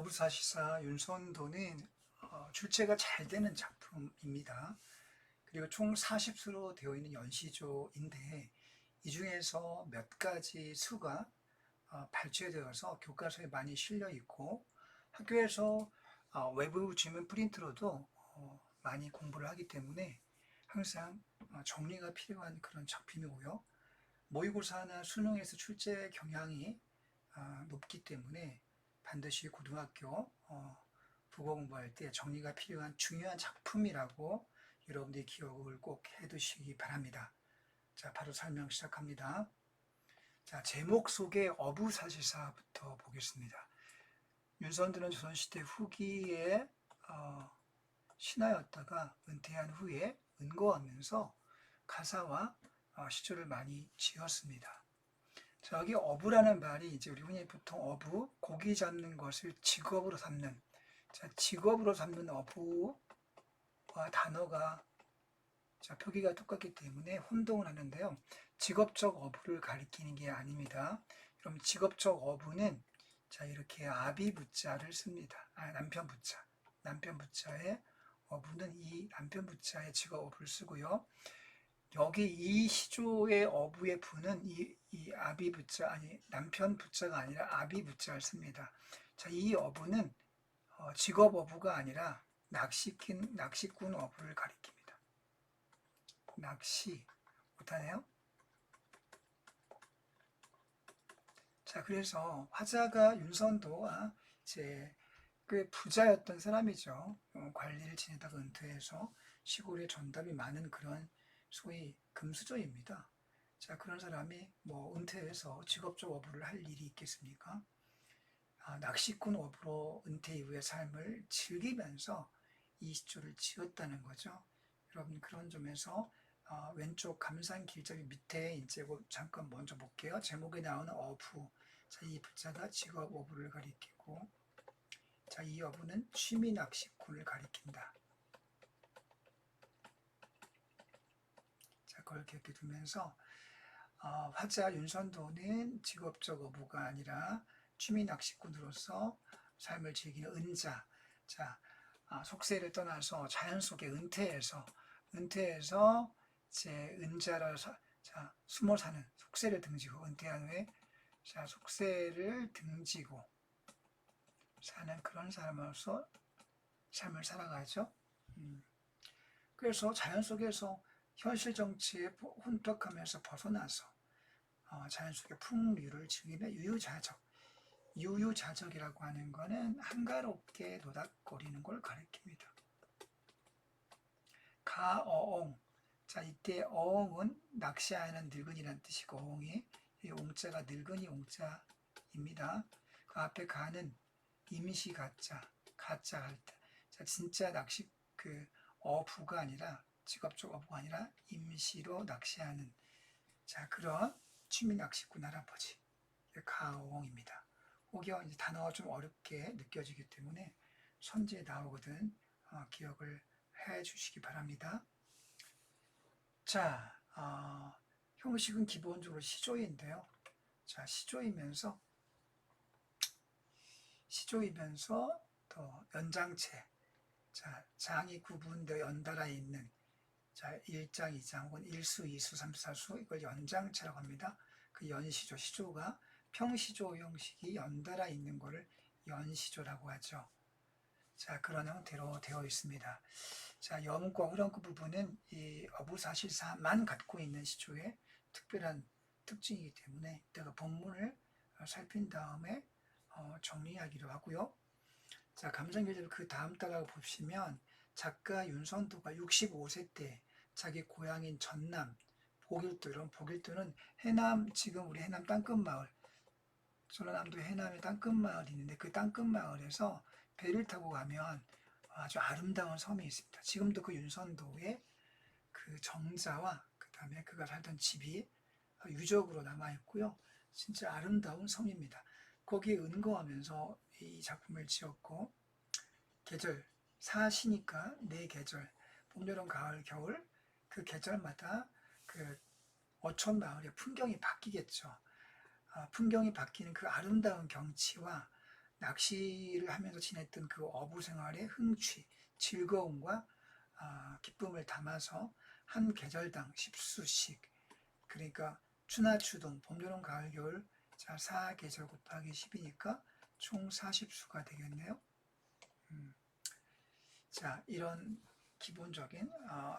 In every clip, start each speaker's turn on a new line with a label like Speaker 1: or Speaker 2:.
Speaker 1: 어부사시사 윤선도는 출제가 잘 되는 작품입니다. 그리고 총 40수로 되어 있는 연시조인데 이 중에서 몇 가지 수가 발췌되어서 교과서에 많이 실려 있고 학교에서 외부 지문 프린트로도 많이 공부를 하기 때문에 항상 정리가 필요한 그런 작품이고요. 모의고사나 수능에서 출제 경향이 높기 때문에 반드시 고등학교 국어 공부할 때 정리가 필요한 중요한 작품이라고 여러분들이 기억을 꼭 해두시기 바랍니다. 자, 바로 설명 시작합니다. 자, 제목 속에 어부사시사부터 보겠습니다. 윤선들은 조선시대 후기에 신하였다가 은퇴한 후에 은거하면서 가사와 시조를 많이 지었습니다. 자, 여기 어부라는 말이 이제 우리 흔히 보통 어부, 고기 잡는 것을 직업으로 삼는, 자, 직업으로 삼는 어부와 단어가 표기가 똑같기 때문에 혼동을 하는데요. 직업적 어부를 가리키는 게 아닙니다. 그럼 직업적 어부는 자, 이렇게 아비부자를 씁니다. 남편 부자의 어부는 이 남편 부자의 직업 어부를 쓰고요. 여기 이 시조의 어부의 부는 이 아비부자, 아니 남편 부자가 아니라 아비부자를 씁니다. 자, 이 어부는 직업 어부가 아니라 낚시꾼 어부를 가리킵니다. 낚시 못하네요. 자, 그래서 화자가 윤선도와 이제 꽤 부자였던 사람이죠. 관리를 지내다가 은퇴해서 시골에 전답이 많은 그런 소위 금수저입니다. 자, 그런 사람이 뭐 은퇴해서 직업적 어부를 할 일이 있겠습니까? 낚시꾼 어부로 은퇴 이후의 삶을 즐기면서 이 시조를 지었다는 거죠. 여러분 그런 점에서 왼쪽 감상 길잡이 밑에 이제 잠깐 먼저 볼게요. 제목에 나오는 어부. 자, 이 부자가 직업 어부를 가리키고, 자, 이 어부는 취미 낚시꾼을 가리킨다. 자, 그걸 기억해 두면서 화자 윤선도는 직업적 어부가 아니라 취미 낚시꾼으로서 삶을 즐기는 은자. 자, 속세를 떠나서 자연 속에 은퇴해서 이제 은자라서 숨어 사는 속세를 등지고 은퇴한 후에 자, 속세를 등지고 사는 그런 사람으로서 삶을 살아가죠. 그래서 자연 속에서 현실 정치에 혼탁하면서 벗어나서 자연 속의 풍류를 즐기며 유유자적이라고 하는 것은 한가롭게 노닥거리는 걸 가리킵니다. 가어옹. 자, 이때 어옹은 낚시하는 늙은이라는 뜻이고 어옹이 이 옹자가 늙은이 옹자입니다. 그 앞에 가는 임시 가짜 할 때. 자, 진짜 낚시 어부가 아니라 직업적 어부가 아니라 임시로 낚시하는 자, 그런 취미 낚시꾼 할아버지 가어옹입니다. 혹여 이제 단어가 좀 어렵게 느껴지기 때문에 선지에 나오거든 기억을 해 주시기 바랍니다. 자, 형식은 기본적으로 시조인데요. 자, 시조이면서 또 연장체, 자, 장이 구분되어 연달아 있는 자, 1장, 2장 혹은 1수, 2수, 3수, 4수 이걸 연장체라고 합니다. 그 연시조, 시조가 평시조 형식이 연달아 있는 것을 연시조라고 하죠. 자, 그런 형태로 되어 있습니다. 자, 여문과 후렴구 부분은 이 어부사실사만 갖고 있는 시조의 특별한 특징이기 때문에 이따가 본문을 살핀 다음에 정리하기로 하고요. 자, 감상교재를 그 다음 달하고 보시면 작가 윤선도가 65세 때 자기 고향인 전남, 보길도, 이런 보길도는 해남, 지금 우리 해남 땅끝마을, 전라남도 해남의 땅끝마을이 있는데 그 땅끝마을에서 배를 타고 가면 아주 아름다운 섬이 있습니다. 지금도 그 윤선도의 그 정자와 그 다음에 그가 살던 집이 유적으로 남아있고요. 진짜 아름다운 섬입니다. 거기에 은거하면서 이 작품을 지었고, 계절, 사시니까 네 계절, 봄, 여름, 가을, 겨울, 그 계절마다 그 어촌 마을의 풍경이 바뀌겠죠. 풍경이 바뀌는 그 아름다운 경치와 낚시를 하면서 지냈던 그 어부 생활의 흥취, 즐거움과 기쁨을 담아서 한 계절당 10수씩, 그러니까 추나 추동, 봄, 여름, 가을, 겨울, 자 4계절 곱하기 10이니까 총 40수가 되겠네요. 자, 이런 기본적인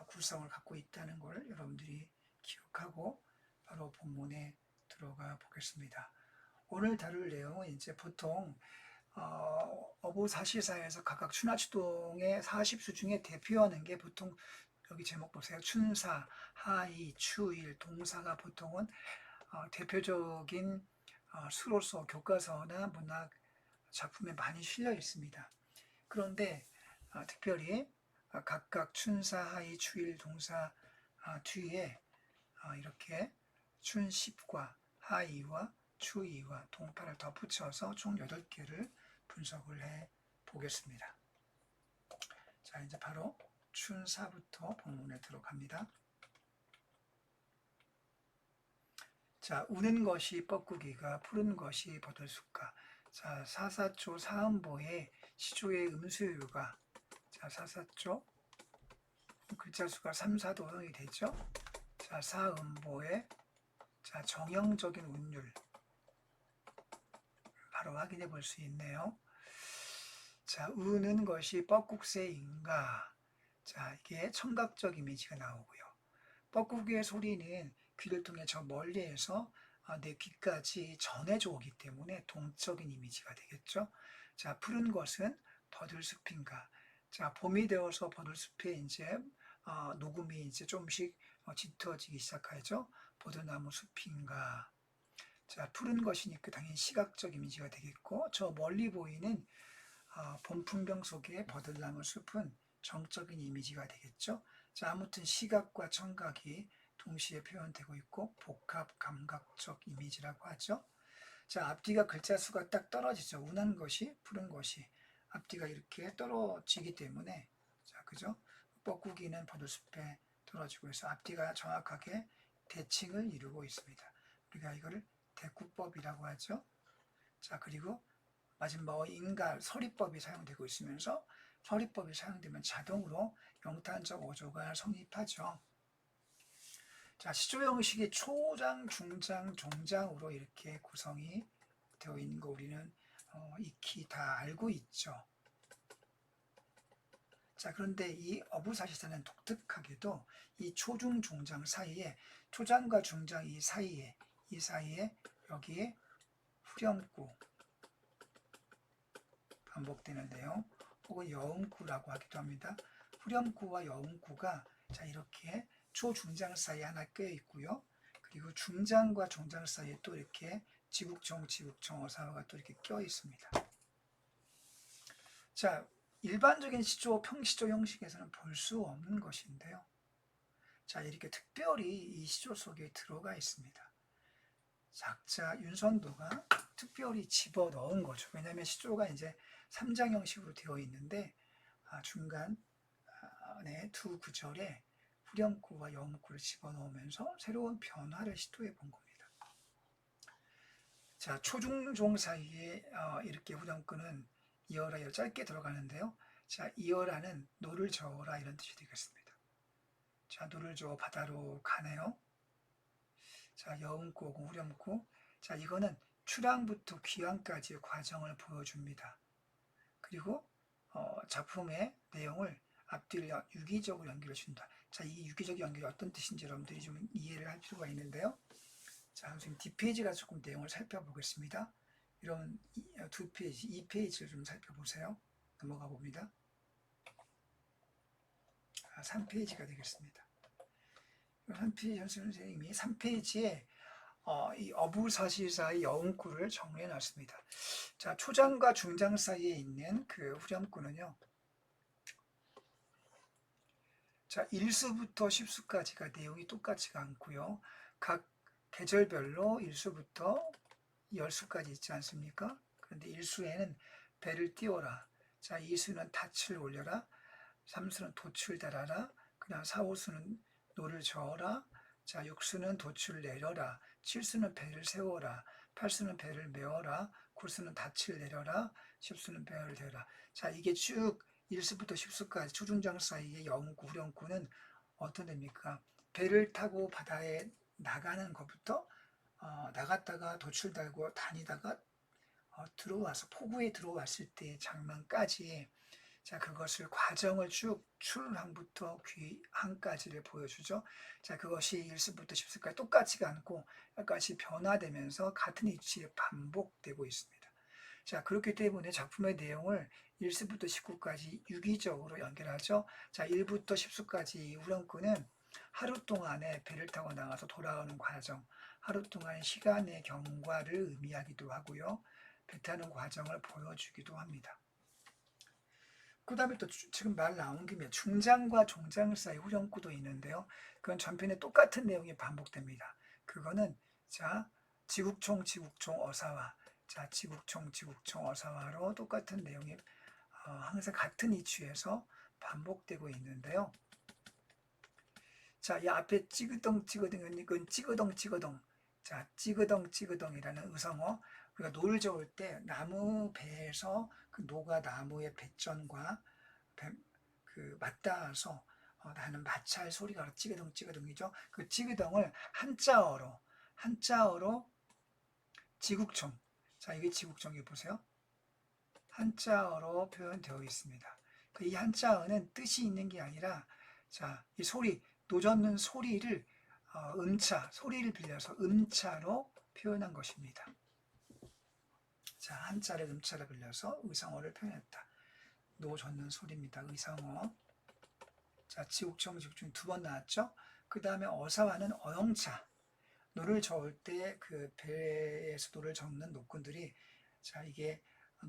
Speaker 1: 구성을 갖고 있다는 걸 여러분들이 기억하고 바로 본문에 들어가 보겠습니다. 오늘 다룰 내용은 이제 보통 어부사시사에서 각각 추나추동의 40수 중에 대표하는 게 보통 여기 제목 보세요. 춘사, 하이, 추일, 동사가 보통은 대표적인 수로서 교과서나 문학 작품에 많이 실려 있습니다. 그런데 특별히 각각 춘사, 하이, 추일, 동사 뒤에 이렇게 춘십과 하이와 추이와 동파를 덧붙여서 총 8개를 분석을 해 보겠습니다. 자, 이제 바로 춘사부터 본문에 들어갑니다. 자, 우는 것이 뻐꾸기가, 푸른 것이 버들숫가. 자, 사사초 사음보의 시조의 음수유가, 자, 사사초 글자 수가 3, 4도형이 되죠. 자, 사음보의 자, 정형적인 운율 바로 확인해 볼 수 있네요. 자, 우는 것이 뻐국새인가. 자, 이게 청각적 이미지가 나오고요. 뻐꾸기의 소리는 귀를 통해 저 멀리에서 내 귀까지 전해져 오기 때문에 동적인 이미지가 되겠죠. 자, 푸른 것은 버들숲인가. 자, 봄이 되어서 버들숲에 이제 녹음이 이제 조금씩 짙어지기 시작하죠. 버들나무 숲인가. 자, 푸른 것이니까 당연히 시각적 이미지가 되겠고, 저 멀리 보이는 봄 풍경 속의 버들나무 숲은 정적인 이미지가 되겠죠. 자, 아무튼 시각과 청각이 동시에 표현되고 있고 복합 감각적 이미지라고 하죠. 자, 앞뒤가 글자 수가 딱 떨어지죠. 운한 것이, 푸른 것이 앞뒤가 이렇게 떨어지기 때문에, 자, 그죠? 뻐꾸기는 버들숲에 떨어지고 있어 앞뒤가 정확하게 대칭을 이루고 있습니다. 우리가 이거를 대꾸법이라고 하죠. 자, 그리고 마지막 인갈 서리법이 사용되고 있으면서 서리법이 사용되면 자동으로 영탄적 어조가 성립하죠. 자, 시조 형식이 초장, 중장, 종장으로 이렇게 구성이 되어 있는 거 우리는 익히 다 알고 있죠. 자, 그런데 이 어부사시사는 독특하게도 이 초중, 종장 사이에, 초장과 중장 이 사이에 여기에 후렴구 반복되는데요. 혹은 여음구라고 하기도 합니다. 후렴구와 여음구가 자, 이렇게 초중장 사이에 하나 껴 있고요. 그리고 중장과 종장 사이에 또 이렇게 지국정, 어사가 또 이렇게 껴 있습니다. 자, 일반적인 시조, 평시조 형식에서는 볼 수 없는 것인데요. 자, 이렇게 특별히 이 시조 속에 들어가 있습니다. 작자 윤선도가 특별히 집어 넣은 거죠. 왜냐하면 시조가 이제 3장 형식으로 되어 있는데 중간에 두 구절에 후렴구와 여음구를 집어넣으면서 새로운 변화를 시도해 본 겁니다. 자, 초중종 사이에 이렇게 후렴구는 이어라 짧게 들어가는데요. 자, 이어라는 노를 저어라 이런 뜻이 되겠습니다. 자, 노를 저어 바다로 가네요. 자, 여음구, 후렴구. 자, 이거는 출항부터 귀항까지의 과정을 보여줍니다. 그리고 작품의 내용을 앞뒤를 유기적으로 연결해 준다. 자, 이 유기적 연결이 어떤 뜻인지 여러분들이 좀 이해를 할 필요가 있는데요. 자, 선생님 뒷페이지가 조금 내용을 살펴보겠습니다. 이런 두 페이지, 2페이지를 좀 살펴보세요. 넘어가 봅니다. 3페이지가 되겠습니다. 3페이지 선생님이 3페이지에 이 어부사시사의 여음구를 정리해 놨습니다. 자, 초장과 중장 사이에 있는 그 후렴구는요. 자, 1수부터 10수까지가 내용이 똑같지가 않고요. 각 계절별로 1수부터 10수까지 있지 않습니까? 그런데 1수에는 배를 띄워라. 자, 2수는 닻을 올려라. 3수는 돛을 달아라. 그다음 4, 5수는 노를 저어라. 자, 6수는 돛을 내려라. 7수는 배를 세워라. 8수는 배를 메워라. 골수는 닻을 내려라. 십수는 배를 대라. 자, 이게 쭉 1수부터 10수까지 초중장 사이의 영구, 후령구는 어떤 데입니까? 배를 타고 바다에 나가는 것부터 나갔다가 도출 달고 다니다가 들어와서 포구에 들어왔을 때의 장면까지, 자, 그것을 과정을 쭉 출항부터 귀항까지를 보여주죠. 자, 그것이 1수부터 10수까지 똑같지가 않고 약간씩 변화되면서 같은 위치에 반복되고 있습니다. 자, 그렇기 때문에 작품의 내용을 1수부터 19까지 유기적으로 연결하죠. 자, 1부터 10수까지 후렴구는 하루 동안에 배를 타고 나가서 돌아오는 과정, 하루 동안 시간의 경과를 의미하기도 하고요. 배 타는 과정을 보여주기도 합니다. 그 다음에 또 지금 말 나온 김에 중장과 종장 사이 후렴구도 있는데요. 그건 전편에 똑같은 내용이 반복됩니다. 그거는 자, 지국총 어사와, 자, 지국총 어사와로 똑같은 내용이 항상 같은 이치에서 반복되고 있는데요. 자, 이 앞에 찌그덩 이건 찌그덩. 자, 찌그덩이라는 의성어. 우리가 노를 저을 때 나무 배에서 그 노가 나무의 배전과 그 맞닿아서 나는 마찰 소리가 찌그덩이죠. 그 찌그덩을 한자어로 지국총. 자, 이게 지국총이 보세요. 한자어로 표현되어 있습니다. 이 한자어는 뜻이 있는 게 아니라, 자, 이 소리, 노젓는 소리를 소리를 빌려서 음차로 표현한 것입니다. 자, 한자를 음차로 빌려서 의성어를 표현했다. 노젓는 소리입니다. 의성어. 자, 지국총 두 번 나왔죠. 그 다음에 어사와는 어영차. 노를 저을 때 그 배에서 노를 저는 노꾼들이, 자, 이게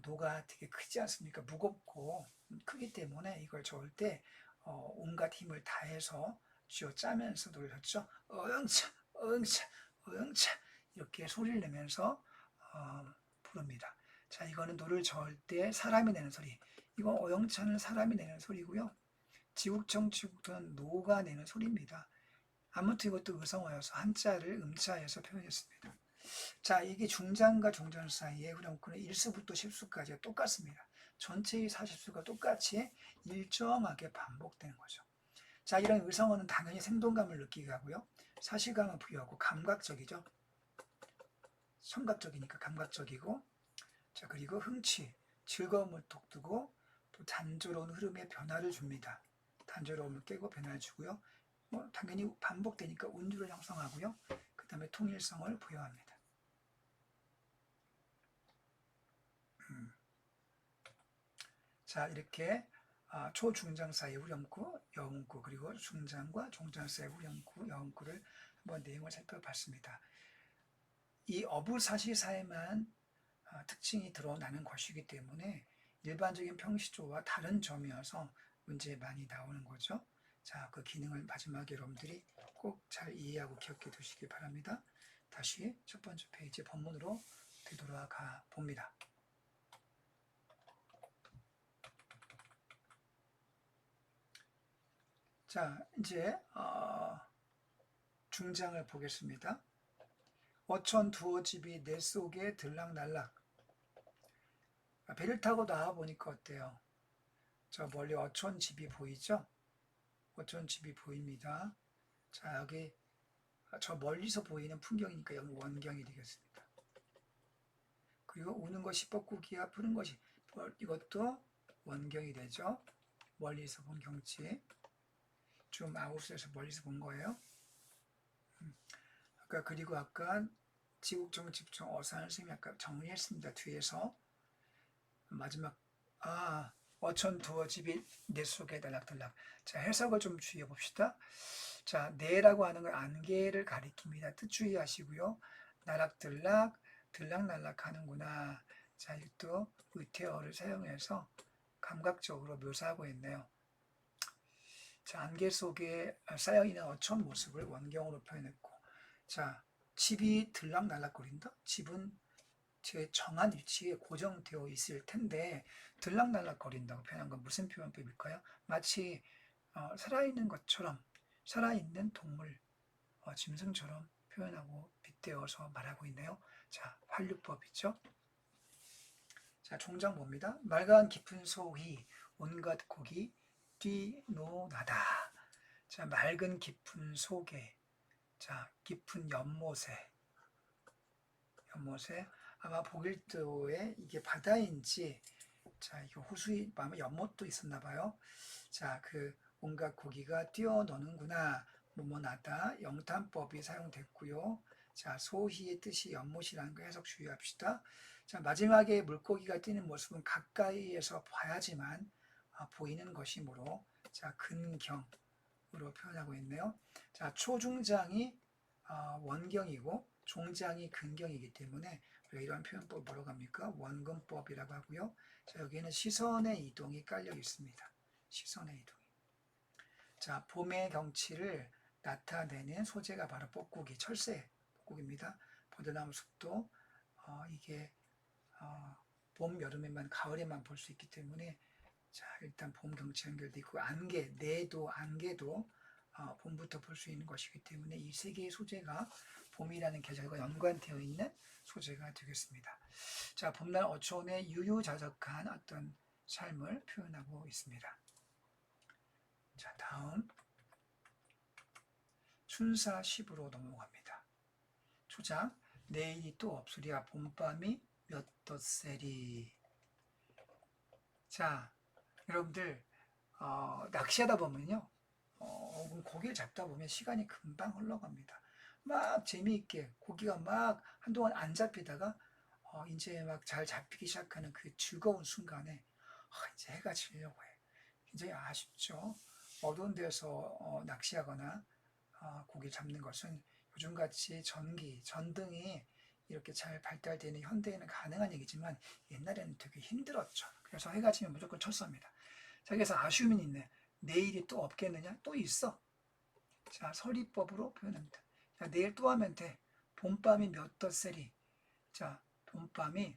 Speaker 1: 노가 되게 크지 않습니까? 무겁고 크기 때문에 이걸 저을 때 온갖 힘을 다해서 쥐어 짜면서 노를 쳤죠. 어영차 이렇게 소리를 내면서 부릅니다. 자, 이거는 노를 저을 때 사람이 내는 소리. 이거 어영차는 사람이 내는 소리고요. 지국통은 노가 내는 소리입니다. 아무튼 이것도 의성어여서 한자를 음자에서 표현했습니다. 자, 이게 중장과 종전 사이의 후렴구는 1수부터 10수까지 똑같습니다. 전체의 40수가 똑같이 일정하게 반복되는 거죠. 자, 이런 의성어는 당연히 생동감을 느끼게 하고요. 사실감을 부여하고 감각적이죠. 청각적이니까 감각적이고, 자, 그리고 흥취, 즐거움을 돋구고 또 단조로운 흐름에 변화를 줍니다. 단조로움을 깨고 변화를 주고요. 당연히 반복되니까 운율을 형성하고요. 그 다음에 통일성을 부여합니다. 자, 이렇게 초중장 사이 후렴구, 여음구, 그리고 중장과 종장 사이 후렴구, 여음구를 한번 내용을 살펴봤습니다. 이 어부사시사에만 특징이 드러나는 것이기 때문에 일반적인 평시조와 다른 점이어서 문제에 많이 나오는 거죠. 자, 그 기능을 마지막에 여러분들이 꼭 잘 이해하고 기억해 두시기 바랍니다. 다시 첫 번째 페이지 본문으로 되돌아가 봅니다. 자, 이제 중장을 보겠습니다. 어촌 두어 집이 내 속에 들락날락. 배를 타고 나와보니까 어때요? 저 멀리 어촌 집이 보이죠? 어촌 집이 보입니다. 자, 여기 저 멀리서 보이는 풍경이니까 여기 원경이 되겠습니다. 그리고 우는 것이 뻐꾸기야 푸는 것이, 이것도 원경이 되죠. 멀리서 본 경치. 좀 아웃에서 멀리서 본 거예요. 그리고 아까 지국종, 집종, 어사는 선생님이 아까 정리했습니다. 뒤에서 마지막 어촌 두어 집이 내 속에 들락들락. 자, 해석을 좀 주의해 봅시다. 자, 내라고 하는 건 안개를 가리킵니다. 뜻 주의하시고요. 나락들락, 들락날락 하는구나. 자, 이것도 의태어를 사용해서 감각적으로 묘사하고 있네요. 자, 안개 속에 쌓여있는 어촌 모습을 원경으로 표현했고, 자, 집이 들락날락거린다? 집은 제 정한 위치에 고정되어 있을 텐데 들락날락거린다고 표현한 건 무슨 표현법일까요? 마치 살아있는 것처럼, 살아있는 동물, 짐승처럼 표현하고 빗대어서 말하고 있네요. 자, 활류법이죠. 자, 종장 봅니다. 맑은 깊은 소위 온갖 고기 뛰노나다. 자, 맑은 깊은 속에, 자, 깊은 연못에 아마 보길도에 이게 바다인지, 자, 이거 호수이 아마 연못도 있었나 봐요. 자, 그 온갖 고기가 뛰어노는구나. 뭐뭐나다. 영탄법이 사용됐고요. 자, 소희의 뜻이 연못이라는 거 해석 주의합시다. 자, 마지막에 물고기가 뛰는 모습은 가까이에서 봐야지만 보이는 것이므로, 자, 근경으로 표현하고 있네요. 자, 초중장이 원경이고 종장이 근경이기 때문에 이러한 표현법 뭐라고 합니까? 원근법이라고 하고요. 자, 여기에는 시선의 이동이 깔려 있습니다. 시선의 이동이. 자, 봄의 경치를 나타내는 소재가 바로 뽁뽁이, 철새 뽁뽁입니다. 버드나무 숲도 이게 봄, 여름에만, 가을에만 볼 수 있기 때문에, 자, 일단 봄 경치 연결돼 있고, 안개, 내도, 안개도 봄부터 볼 수 있는 것이기 때문에 이 세 개의 소재가 봄이라는 계절과 연관되어 있는 소재가 되겠습니다. 자, 봄날 어촌의 유유자적한 어떤 삶을 표현하고 있습니다. 자, 다음 춘사 10으로 넘어갑니다. 초장, 내일이 또 없으랴 봄밤이 몇 덧세리. 자, 여러분들 낚시하다 보면요, 고기를 잡다 보면 시간이 금방 흘러갑니다. 막 재미있게 고기가 막 한동안 안 잡히다가 이제 막 잘 잡히기 시작하는 그 즐거운 순간에 이제 해가 지려고 해. 굉장히 아쉽죠. 어두운 데서 낚시하거나 고기 잡는 것은 요즘같이 전기, 전등이 이렇게 잘 발달되는 현대에는 가능한 얘기지만 옛날에는 되게 힘들었죠. 그래서 해가 지면 무조건 철수합니다. 자, 그래서 아쉬움이 있네. 내일이 또 없겠느냐? 또 있어. 자, 서리법으로 표현합니다. 자, 내일 또 하면 돼. 봄밤이 몇 덧세리. 자, 봄밤이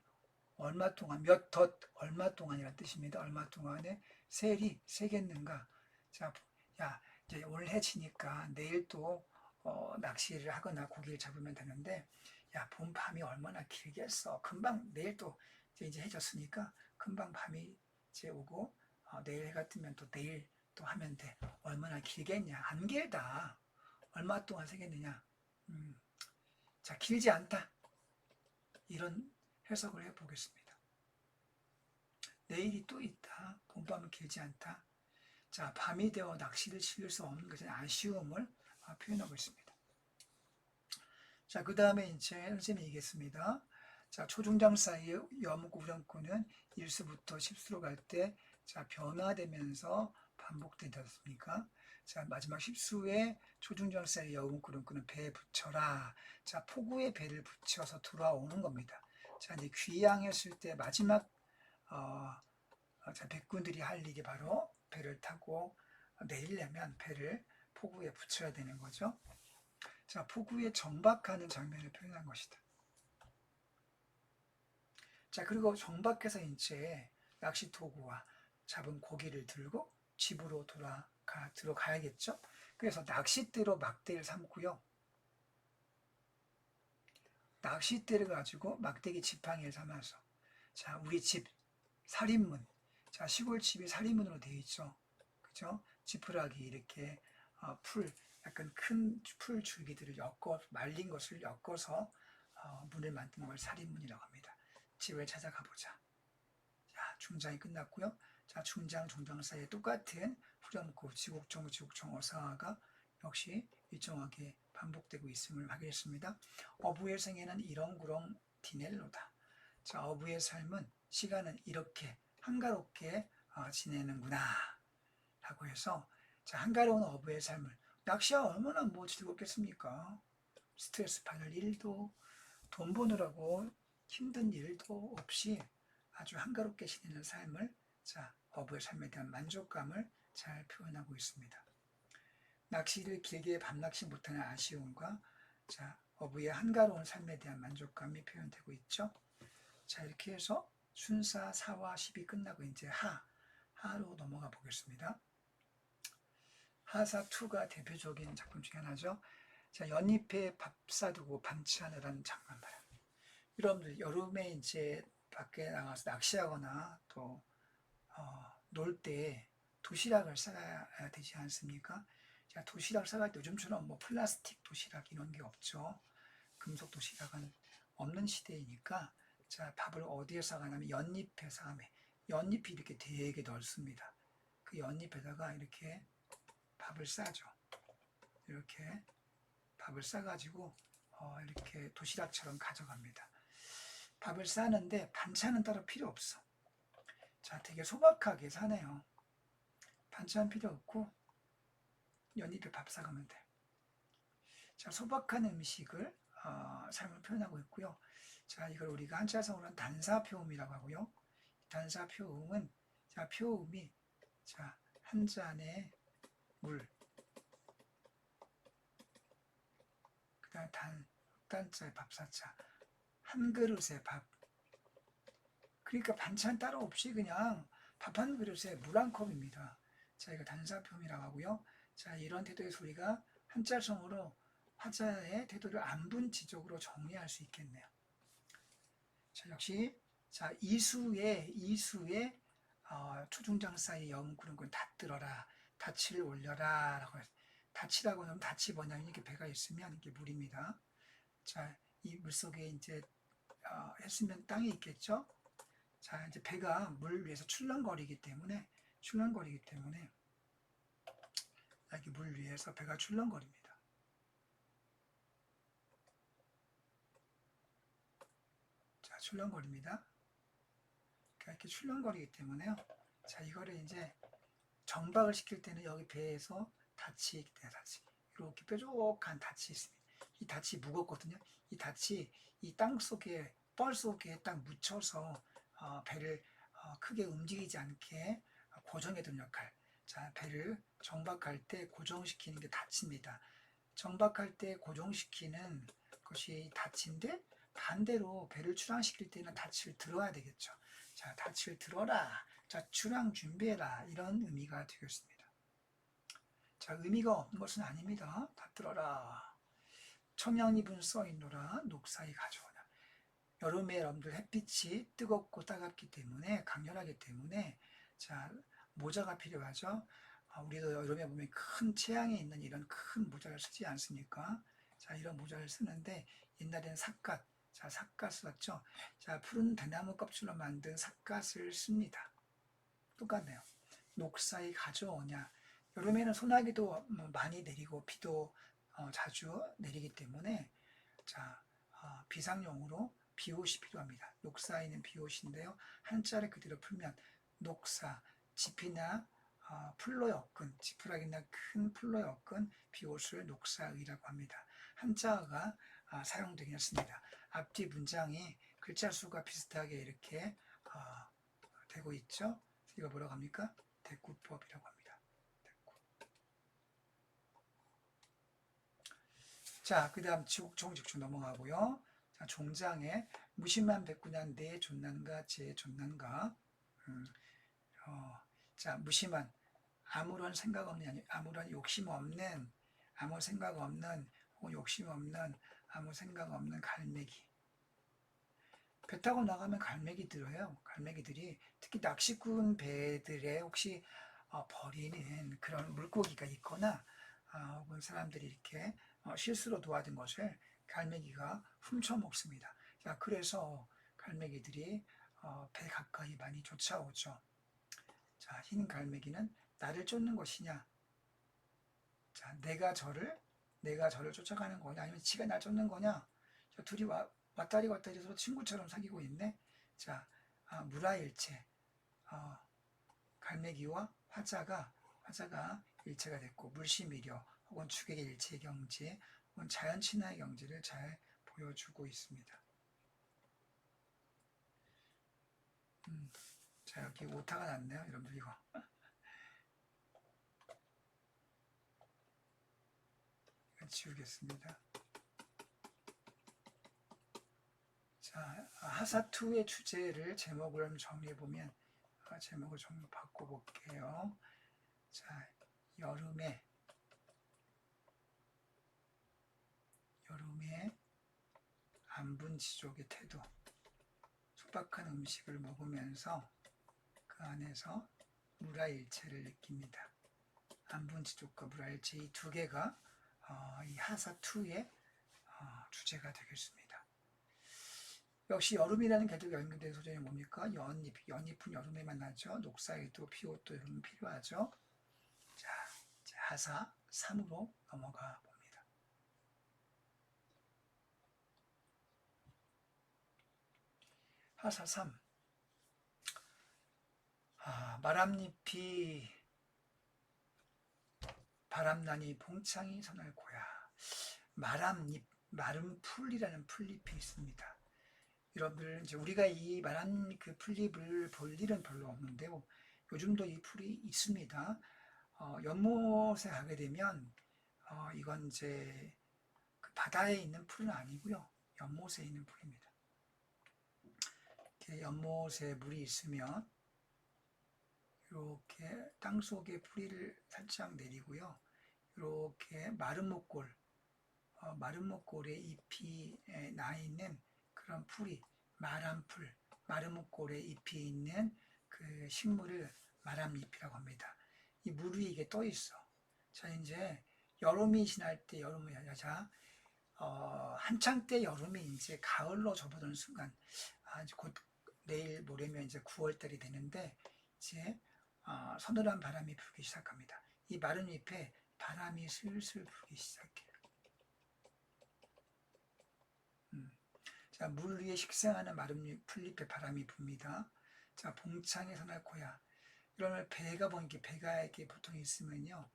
Speaker 1: 얼마 동안, 몇 덧, 얼마 동안이라는 뜻입니다. 얼마 동안에 세리, 세겠는가. 자, 야, 이제 오늘 해 지니까 내일 또 낚시를 하거나 고기를 잡으면 되는데, 야, 봄밤이 얼마나 길겠어. 금방 내일 또 이제 해졌으니까 금방 밤이 이제 오고, 내일 해가 뜨면 또 내일 또 하면 돼. 얼마나 길겠냐. 안 길다. 얼마 동안 새겠느냐. 자, 길지 않다. 이런 해석을 해보겠습니다. 내일이 또 있다. 봄밤은 길지 않다. 자, 밤이 되어 낚시를 즐길 수 없는 것은 아쉬움을 표현하고 있습니다. 자, 그 다음에 이제 선생님이 얘기했습니다. 자, 초중장 사이의 여무구령구는 1수부터 10수로 갈 때, 자, 변화되면서 반복되지 않습니까? 자, 마지막 10수의 초중장 사이의 여무구령구는 배에 붙여라. 자, 포구에 배를 붙여서 돌아오는 겁니다. 자, 이제 귀향했을 때 마지막 자, 백군들이 할 일이 바로 배를 타고 내리려면 배를 포구에 붙여야 되는 거죠. 자, 포구에 정박하는 장면을 표현한 것이다. 자, 그리고 정박해서 이제 낚시 도구와 잡은 고기를 들고 집으로 들어가야겠죠. 그래서 낚싯대로 막대를 삼고요. 낚싯대를 가지고 막대기 지팡이를 삼아서, 자, 우리 집 살인문, 자, 시골집이 살인문으로 되어 있죠. 그죠? 지푸라기 이렇게 약간 큰 풀 줄기들을 말린 것을 엮어서 문을 만든 걸 살인문이라고 합니다. 집을 찾아가 보자. 자, 중장이 끝났고요. 자, 중장, 종장 사이에 똑같은 후렴구, 지국종, 어사가 역시 일정하게 반복되고 있음을 확인했습니다. 어부의 생애는 이렁구렁 디넬로다. 자, 어부의 삶은, 시간은 이렇게 한가롭게 지내는구나 라고 해서, 자, 한가로운 어부의 삶을, 낚시가 얼마나 즐겁겠습니까? 스트레스 받을 일도, 돈 버느라고 힘든 일도 없이 아주 한가롭게 지내는 삶을, 자, 어부의 삶에 대한 만족감을 잘 표현하고 있습니다. 낚시를 길게 밤낚시 못하는 아쉬움과, 자, 어부의 한가로운 삶에 대한 만족감이 표현되고 있죠. 자, 이렇게 해서 순사 4와 10이 끝나고 이제 하로 넘어가 보겠습니다. 하사 2가 대표적인 작품 중에 하나죠. 자, 연잎에 밥 싸두고 반찬하라는 장면 봐요. 여러분들 여름에 이제 밖에 나가서 낚시하거나 또 놀 때 도시락을 싸야 되지 않습니까? 자, 도시락 싸갈 때 요즘처럼 뭐 플라스틱 도시락 이런 게 없죠. 금속 도시락은 없는 시대이니까 자, 밥을 어디에 싸가냐면 연잎에 싸가면 연잎이 이렇게 되게 넓습니다. 그 연잎에다가 이렇게 밥을 싸죠. 이렇게 밥을 싸가지고 이렇게 도시락처럼 가져갑니다. 밥을 싸는데 반찬은 따로 필요 없어. 자, 되게 소박하게 사네요. 반찬 필요 없고 연잎에 밥 싸가면 돼. 자, 소박한 음식을 삶을 표현하고 있고요. 자, 이걸 우리가 한자성어로는 단사표음이라고 하고요. 단사표음은 자, 표음이 자, 한 잔의 물, 그다음 단자의 밥사자, 한 그릇의 밥. 그러니까 반찬 따로 없이 그냥 밥 한 그릇에 물 한 컵입니다. 자, 이거 단사표음이라고 하고요. 자, 이런 태도의 소리가 한자성어로 화자의 태도를 안분지적으로 정리할 수 있겠네요. 자, 역시 자, 이수의 초중장 사이 영구른군 닷들어라, 닻을 올려라 라고 해서 닻이라고 하면 닻이 뭐냐면 이렇게 배가 있으면 이게 물입니다. 자, 이 물속에 이제 했으면 땅이 있겠죠. 자, 이제 배가 물 위에서 출렁거리기 때문에 이렇게 물 위에서 배가 출렁거립니다. 자, 출렁거립니다. 이렇게 출렁거리기 때문에요. 자, 이거를 이제 정박을 시킬 때는 여기 배에서 닻이 이렇게 뾰족한 닻이 있습니다. 이 닻이 무겁거든요. 이 닻이 이 땅 속에 뻘 속에 딱 묻혀서 배를 크게 움직이지 않게 고정해둔 역할. 자, 배를 정박할 때 고정시키는 게 닻입니다. 정박할 때 고정시키는 것이 닻인데 반대로 배를 출항시킬 때는 닻을 들어야 되겠죠. 자, 닻을 들어라. 자, 출항 준비해라. 이런 의미가 되겠습니다. 자, 의미가 없는 것은 아닙니다. 다 들어라. 청양잎은 써있노라. 녹사이 가져오라. 여름에 여러분들 햇빛이 뜨겁고 따갑기 때문에 강렬하기 때문에 자, 모자가 필요하죠. 우리도 여름에 보면 큰 체양에 있는 이런 큰 모자를 쓰지 않습니까? 자, 이런 모자를 쓰는데 옛날에는 삿갓, 자, 삿갓을 썼죠. 자, 푸른 대나무 껍질로 만든 삿갓을 씁니다. 똑같네요. 녹사이 가져오냐. 여름에는 소나기도 많이 내리고 비도 자주 내리기 때문에 자, 비상용으로 비옷이 필요합니다. 녹사이는 비옷인데요. 한자를 그대로 풀면 녹사, 지피나 풀로에 엮은, 지푸라기나 큰 풀로에 엮은 비옷을 녹사의라고 합니다. 한자가 사용되긴 했습니다. 앞뒤 문장이 글자 수가 비슷하게 이렇게 되고 있죠. 이거 뭐라고 합니까? 대구법이라고 합니다. 대구. 자, 그 다음 지옥종직주 넘어가고요. 자, 종장에 무심한 백구난 내 존난가 제 존난가. 자, 무심한 아무런 생각 없는 아무런 욕심 없는 아무 생각 없는 혹은 욕심 없는 아무 생각 없는 갈매기. 배 타고 나가면 갈매기들어요. 갈매기들이 특히 낚시꾼 배들에 혹시 버리는 그런 물고기가 있거나 혹은 사람들이 이렇게 실수로 놓아둔 것을 갈매기가 훔쳐 먹습니다. 자, 그래서 갈매기들이 배 가까이 많이 쫓아오죠. 자, 흰 갈매기는 나를 쫓는 것이냐? 자, 내가 저를 쫓아가는 거냐? 아니면 지가 날 쫓는 거냐? 자, 둘이 왔다리 갔다리 서로 친구처럼 사귀고 있네. 자, 무라일체, 갈매기와 화자가 일체가 됐고 물시미려 혹은 주객의 일체의 경지 혹은 자연 친화의 경지를 잘 보여주고 있습니다. 자, 여기 오타가 났네요, 여러분들 이거. 지우겠습니다. 자, 하사투의 주제를 제목을 정리해보면 제목을 좀 바꿔볼게요. 자, 여름에 안분지족의 태도. 촉박한 음식을 먹으면서 그 안에서 물화일체를 느낍니다. 안분지족과 물화일체 이 두 개가 이 하사2의 주제가 되겠습니다. 역시 여름이라는 계절과 연결된 소재이 뭡니까? 연잎은 여름에만 나죠. 녹사에도 피옷도 여름 필요하죠. 자, 이제 하사 3으로 넘어가 봅니다. 하사 3. 마람잎이 바람나니 봉창이 선할 고야. 마람잎, 마른 풀이라는 풀잎이 있습니다. 여러분들 이제 우리가 이 말한 그 풀잎을 볼 일은 별로 없는데요. 요즘도 이 풀이 있습니다. 연못에 가게 되면 이건 이제 그 바다에 있는 풀은 아니고요. 연못에 있는 풀입니다. 이렇게 연못에 물이 있으면 이렇게 땅 속에 뿌리를 살짝 내리고요. 이렇게 마른 목골에 잎이 나 있는 그런 풀이 마란 풀, 마른 목골에 잎이 있는 그 식물을 마람잎이라고 합니다. 이 물 위에 이게 떠 있어. 자, 이제 여름이 지날 때 한창 때 여름이 이제 가을로 접어드는 순간, 이제 곧 내일 모레면 이제 9월달이 되는데 이제 서늘한 바람이 불기 시작합니다. 이 마른 잎에 바람이 슬슬 불기 시작해요. 자, 물 위에 식생하는 마른 풀잎에 바람이 붑니다. 자, 봉창에 선할 고야. 그러면 배가 보니까 배가 이렇게 보통 있으면요.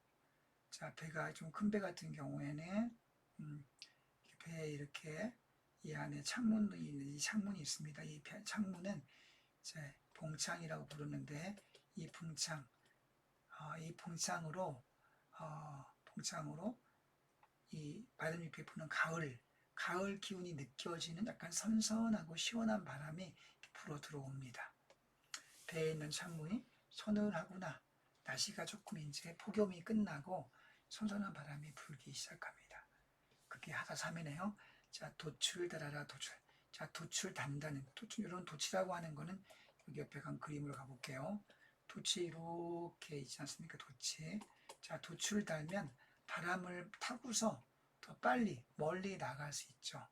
Speaker 1: 자, 배가 좀 큰 배 같은 경우에는 배에 이렇게 이 안에 이 창문이 있습니다. 이 창문은 이제 봉창이라고 부르는데 이 봉창으로 이 마른 잎에 부는 가을 기운이 느껴지는 약간 선선하고 시원한 바람이 불어 들어옵니다. 배에 있는 창문이 서늘하구나. 날씨가 조금 이제 폭염이 끝나고 선선한 바람이 불기 시작합니다. 그게 하사 3이네요. 자, 돛을 달아라 돛을. 자, 돛을 단다는 이런 돛이라고 하는 거는 여기 옆에 간 그림으로 가볼게요. 돛이 이렇게 있지 않습니까? 돛이. 자, 돛을 달면 바람을 타고서 더 빨리 멀리 나갈 수 있죠.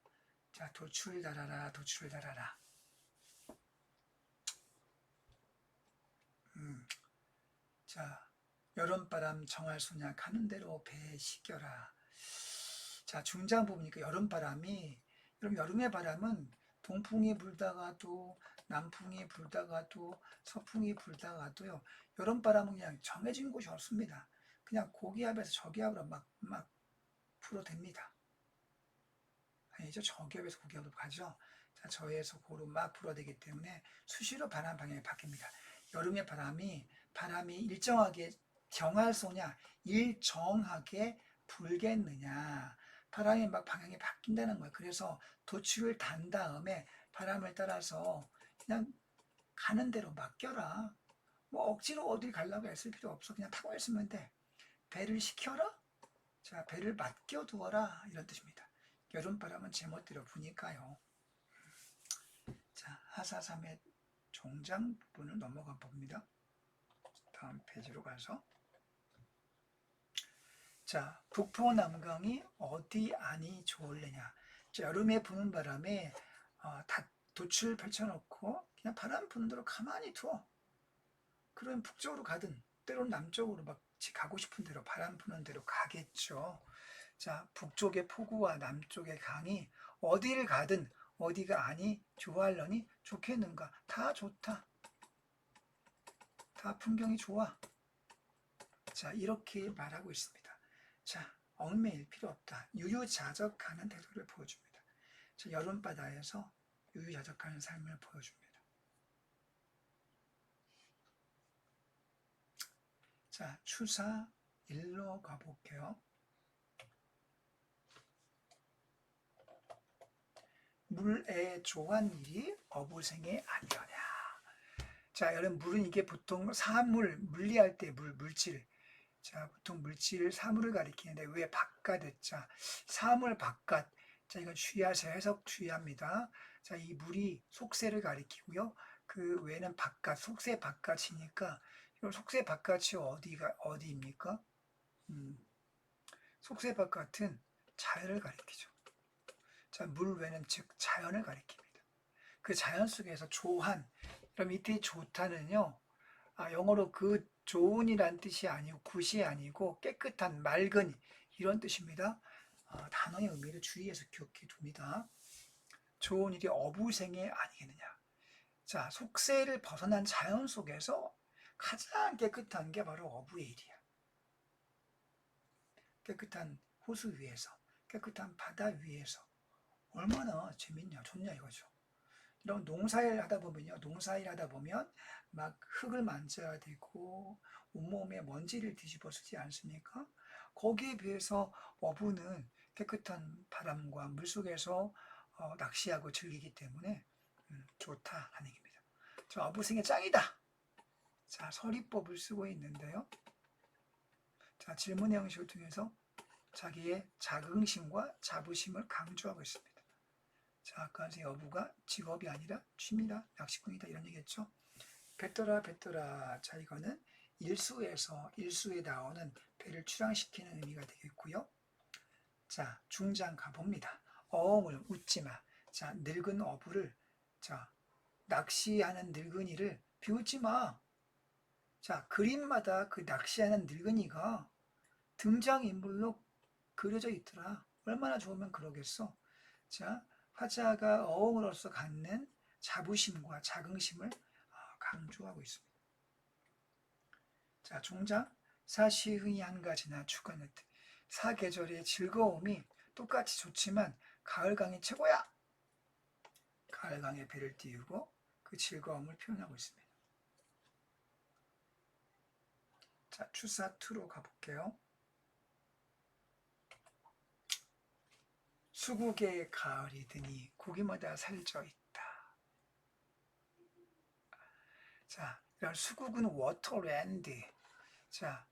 Speaker 1: 자, 돛을 달아라 돛을 달아라. 자, 여름바람 정할소냐 가는 대로 배 시겨라. 자, 중장부 보니까 여름바람이 여름의 바람은 동풍이 불다가도 남풍이 불다가도 서풍이 불다가도요. 여름바람은 그냥 정해진 곳이 없습니다. 그냥 고기압에서 저기압으로 막 불어댑니다. 아니죠. 저기압에서 고기압으로 가죠. 자, 저에서 고로 막 불어대기 때문에 수시로 바람 방향이 바뀝니다. 여름의 바람이 일정하게 정할소냐 일정하게 불겠느냐 바람이 막 방향이 바뀐다는 거예요. 그래서 돛을 단 다음에 바람을 따라서 그냥 가는 대로 맡겨라. 뭐 억지로 어딜 가려고 애쓸 필요 없어. 그냥 타고 있으면 돼. 배를 시켜라. 자, 배를 맡겨두어라. 이런 뜻입니다. 여름바람은 제멋대로 부니까요. 자, 하사3의 종장 부분을 넘어가 봅니다. 다음 페이지로 가서 자, 북포 남강이 어디 안이 좋을래냐. 자, 여름에 부는 바람에 돛을 펼쳐놓고 그냥 바람 부는 대로 가만히 두어. 그럼 북쪽으로 가든 때로는 남쪽으로 막 가고 싶은 대로 바람 부는 대로 가겠죠. 자, 북쪽의 폭우와 남쪽의 강이 어디를 가든 어디가 아니 좋아하려니 좋겠는가. 다 좋다. 다 풍경이 좋아. 자, 이렇게 말하고 있습니다. 자, 얽매일 필요 없다. 유유자적하는 태도를 보여줍니다. 자, 여름바다에서 유유자적하는 삶을 보여줍니다. 자, 추사 1로 가볼게요. 물에 조한 일이 어부생에 아니하냐. 자, 여러분 물은 이게 보통 사물, 물리할 때 물질. 자, 보통 물질 사물을 가리키는데 왜 바깥 했자 사물 바깥. 자, 이건 주의하세요. 해석 주의합니다. 자, 이 물이 속세를 가리키고요. 그 외에는 바깥, 속세 바깥이니까 이 속세 바깥이 어디입니까? 속세 바깥은 자연을 가리키죠. 자, 물 외는 즉 자연을 가리킵니다. 그 자연 속에서 조한, 그럼 이때 좋다는요, 영어로 그 좋은이란 뜻이 아니고 굿이 아니고 깨끗한, 맑은 이런 뜻입니다. 단어의 의미를 주의해서 기억해 둡니다. 좋은 일이 어부생애 아니겠느냐. 자, 속세를 벗어난 자연 속에서 가장 깨끗한 게 바로 어부의 일이야. 깨끗한 호수 위에서, 깨끗한 바다 위에서 얼마나 재밌냐, 좋냐 이거죠. 이런 농사일 하다 보면 막 흙을 만져야 되고 온몸에 먼지를 뒤집어 쓰지 않습니까? 거기에 비해서 어부는 깨끗한 바람과 물속에서 낚시하고 즐기기 때문에 좋다 하는 얘기입니다. 저 어부생의 짱이다. 자, 서리법을 쓰고 있는데요. 자, 질문의 형식을 통해서 자기의 자긍심과 자부심을 강조하고 있습니다. 자, 아까 어부가 직업이 아니라 취미다, 낚시꾼이다 이런 얘기했죠. 뱉더라 뱉더라. 자, 이거는 일수에 나오는 배를 출항시키는 의미가 되겠고요. 자, 중장 가봅니다. 어흥을 웃지 마. 자, 늙은 어부를, 자, 낚시하는 늙은이를 비웃지 마. 자, 그림마다 그 낚시하는 늙은이가 등장인물로 그려져 있더라. 얼마나 좋으면 그러겠어. 자, 화자가 어흥으로서 갖는 자부심과 자긍심을 강조하고 있습니다. 자, 종장 사시흥이 한 가지나 추가는 사계절의 즐거움이 똑같이 좋지만 가을강이 최고야. 가을강에 배를 띄우고 그 즐거움을 표현하고 있습니다. 자, 추사 2로 가볼게요. 수국의 가을이 드니 고기마다 살쪄 있다. 자, 이런 수국은 워터랜드. 자,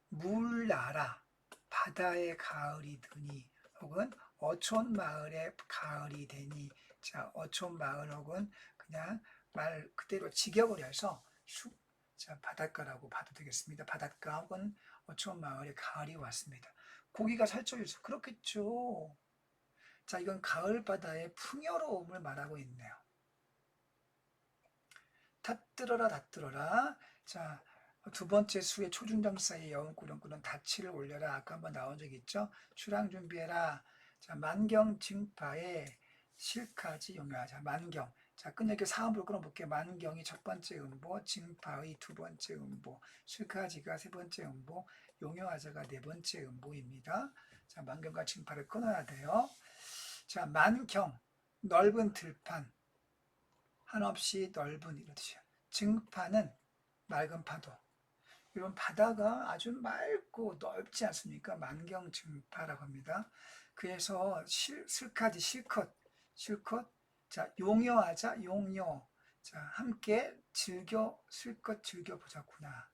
Speaker 1: 물나라, 바다의 가을이 드니 혹은 어촌 마을의 가을이 되니. 자, 어촌 마을 혹은 그냥 말 그대로 직역을 해서 자, 바닷가라고 봐도 되겠습니다. 바닷가 혹은 어촌 마을의 가을이 왔습니다. 고기가 살쪄 있어. 그렇겠죠. 자, 이건 가을 바다의 풍요로움을 말하고 있네요. 닷들어라 닷들어라. 자, 두 번째 수의 초중장 사이에 여운꾸렁꾸렁 닷치를 올려라. 아까 한번 나온 적 있죠. 출항 준비해라. 자, 만경 증파에 실까지 용여하자. 만경. 자, 끝내게 사음으로 끊어볼게요. 만경이 첫 번째 음보, 증파의 두 번째 음보, 실까지가 세 번째 음보, 용여하자가 네 번째 음보입니다. 자, 만경과 증파를 끊어야 돼요. 자, 만경, 넓은 들판, 한없이 넓은 이런 뜻이에요. 증파는 맑은 파도. 이런 바다가 아주 맑고 넓지 않습니까? 만경 증파라고 합니다. 그래서 실컷, 자, 용여하자, 용여. 자, 함께 실컷 즐겨보자꾸나.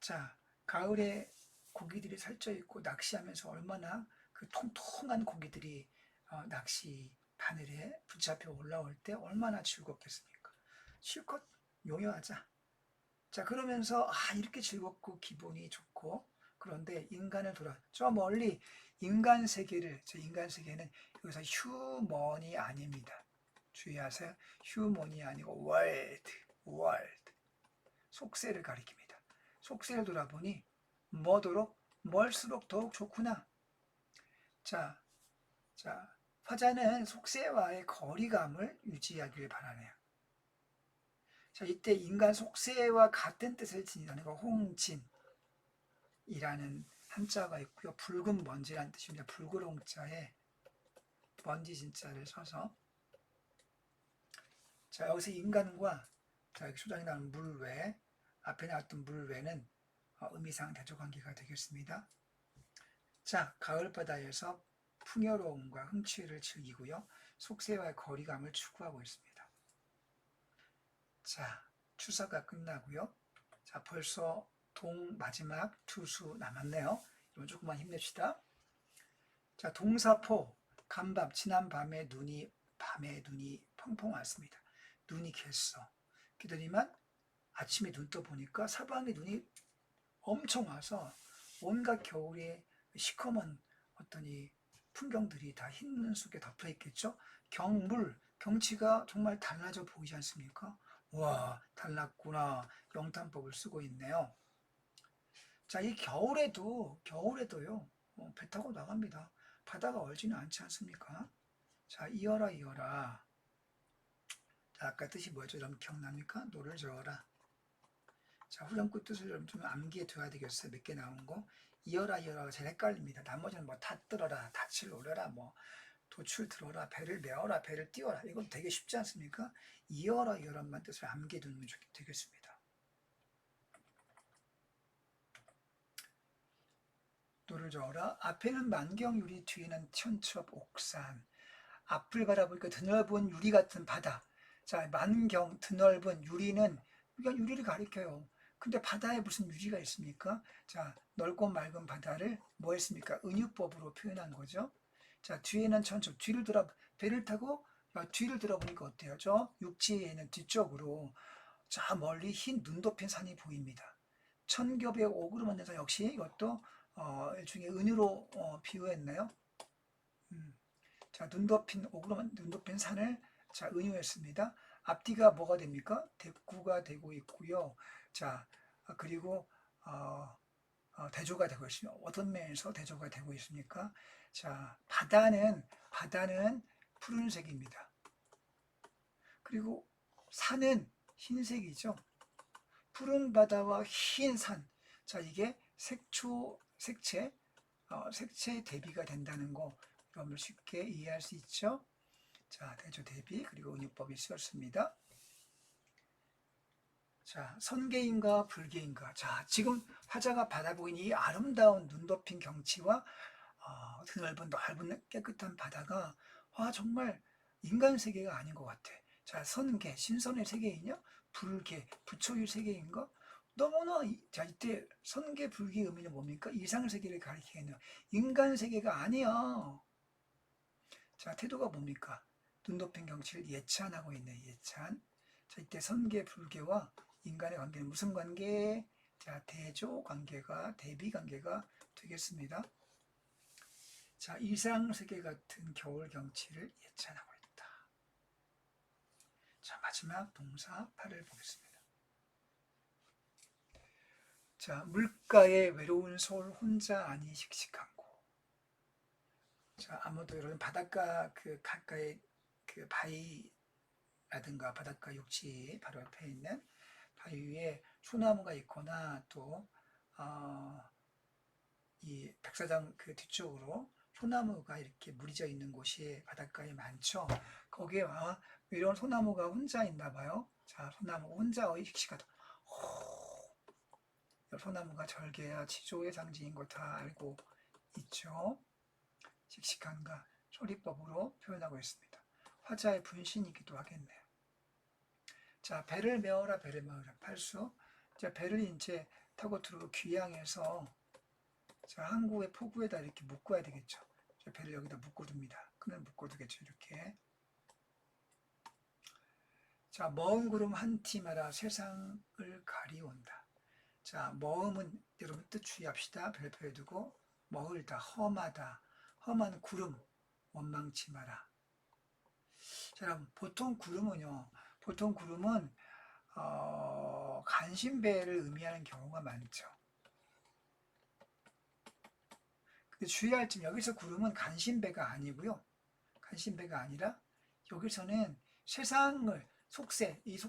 Speaker 1: 자, 가을에 고기들이 살쪄 있고 낚시하면서 얼마나 그 통통한 고기들이 낚시 바늘에 붙잡혀 올라올 때 얼마나 즐겁겠습니까? 실컷 용여하자. 자, 그러면서 이렇게 즐겁고 기분이 좋고, 그런데 저 멀리 인간 세계는 여기서 휴먼이 아닙니다. 주의하세요. 휴먼이 아니고 월드. 속세를 가리킵니다. 속세를 돌아보니 멀수록 더욱 좋구나. 자, 화자는 속세와의 거리감을 유지하길 바라네요. 자, 이때 인간 속세와 같은 뜻을 지니는 거 홍진이라는 한자가 있고요. 붉은 먼지라는 뜻입니다. 붉은 홍자에 먼지 진자를 써서. 자, 여기서 인간과 자, 소장이 나오는 물외, 앞에 나왔던 물외는 의미상 대조관계가 되겠습니다. 자, 가을바다에서 풍요로움과 흥취를 즐기고요. 속세와의 거리감을 추구하고 있습니다. 자, 추사가 끝나고요. 자, 벌써 마지막 두 수 남았네요. 이건 조금만 힘냅시다. 자, 동사포, 간밤, 지난 밤에 눈이 펑펑 왔습니다. 눈이 갰어. 그러더니만 아침에 눈 떠 보니까 사방에 눈이 엄청 와서 온갖 겨울의 시커먼 어떤 이 풍경들이 다 흰 눈 속에 덮여 있겠죠. 경치가 정말 달라져 보이지 않습니까? 와, 달랐구나. 영탄법을 쓰고 있네요. 자, 이 겨울에도요, 배 타고 나갑니다. 바다가 얼지는 않지 않습니까? 자, 이어라. 자, 아까 뜻이 뭐였죠? 여러분 기억납니까? 노를 저어라. 자, 후렴구 뜻을 여러분 좀 암기해 둬야 되겠어요. 몇 개 나온 거. 이어라가 제일 헷갈립니다. 나머지는 뭐 닷들어라, 닻을 오려라, 뭐 도출 들어라, 배를 메어라, 배를 띄워라. 이건 되게 쉽지 않습니까? 이어라만 뜻을 암기해 두면 되겠습니다. 노를 저어라. 앞에는 만경유리, 뒤에는 천첩 옥산. 앞을 바라보니까 드넓은 유리 같은 바다. 자, 만경, 드넓은 유리는 그냥 유리를 가리켜요. 근데 바다에 무슨 유리가 있습니까? 자, 넓고 맑은 바다를 뭐 했습니까? 은유법으로 표현한 거죠. 자, 뒤에는 천첩, 배를 타고 뒤를 돌아보니까 어때요? 저 육지에 있는 뒤쪽으로 저 멀리 흰 눈 덮인 산이 보입니다. 천겹의 옥으로 만든 산 역시 이것도 일종의 은유로 비유했나요? 자, 눈 덮인 산을 자, 은유했습니다. 앞뒤가 뭐가 됩니까? 대구가 되고 있고요. 자, 그리고 대조가 되고 있습니다. 어떤 면에서 대조가 되고 있습니까? 자, 바다는 푸른색입니다. 그리고 산은 흰색이죠. 푸른 바다와 흰 산. 자, 이게 색채 대비가 된다는 거 여러분 쉽게 이해할 수 있죠? 자, 대조 대비 그리고 은유법이 쓰였습니다. 자, 선계인가 불계인가. 자, 지금 화자가 바라보인 이 아름다운 눈 덮인 경치와 드넓은 넓은 깨끗한 바다가 정말 인간 세계가 아닌 것 같아. 자, 선계, 신선의 세계이냐? 불계, 부처의 세계인가? 너무나 자, 이때 선계, 불계 의미는 뭡니까? 이상 세계를 가리키겠네요. 인간 세계가 아니야. 자, 태도가 뭡니까? 눈 덮인 경치를 예찬하고 있네, 예찬. 자, 이때 선계, 불계와 인간의 관계는 무슨 관계? 자, 대조 관계가, 대비 관계가 되겠습니다. 자, 이상 세계 같은 겨울 경치를 예찬하고 있다. 자, 마지막 동사 8을 보겠습니다. 자, 물가에 외로운 솔 혼자 아니 씩씩한 곳. 자, 아무도 여러분 바닷가 가까이 바위라든가 바닷가 육지 바로 옆에 있는 바위 위에 소나무가 있거나 또 이 백사장 뒤쪽으로 소나무가 이렇게 무리져 있는 곳이 바닷가에 많죠. 거기에 외로운 소나무가 혼자 있나 봐요. 자, 소나무 혼자의 씩씩하다. 소나무가 절개야 지조의 상징인 거 다 알고 있죠. 씩씩한가 소리법으로 표현하고 있습니다. 화자의 분신이기도 하겠네요. 자, 배를 메어라 8수. 자, 배를 이제 타고 들어오고 귀향해서 자, 항구의 포구에다 이렇게 묶어야 되겠죠. 자, 배를 여기다 묶어둡니다. 그냥 묶어두겠죠, 이렇게. 자, 머음 구름 한 티마다 세상을 가리온다. 자, 머음은 여러분 뜻 주의합시다. 별표에 두고 머을다, 험하다, 험한 구름, 원망치 마라. 자, 여러분 보통 구름은 간신배를 의미하는 경우가 많죠. 근데 주의할 점 여기서 구름은 간신배가 아니고요. 간신배가 아니라 여기서는 세상을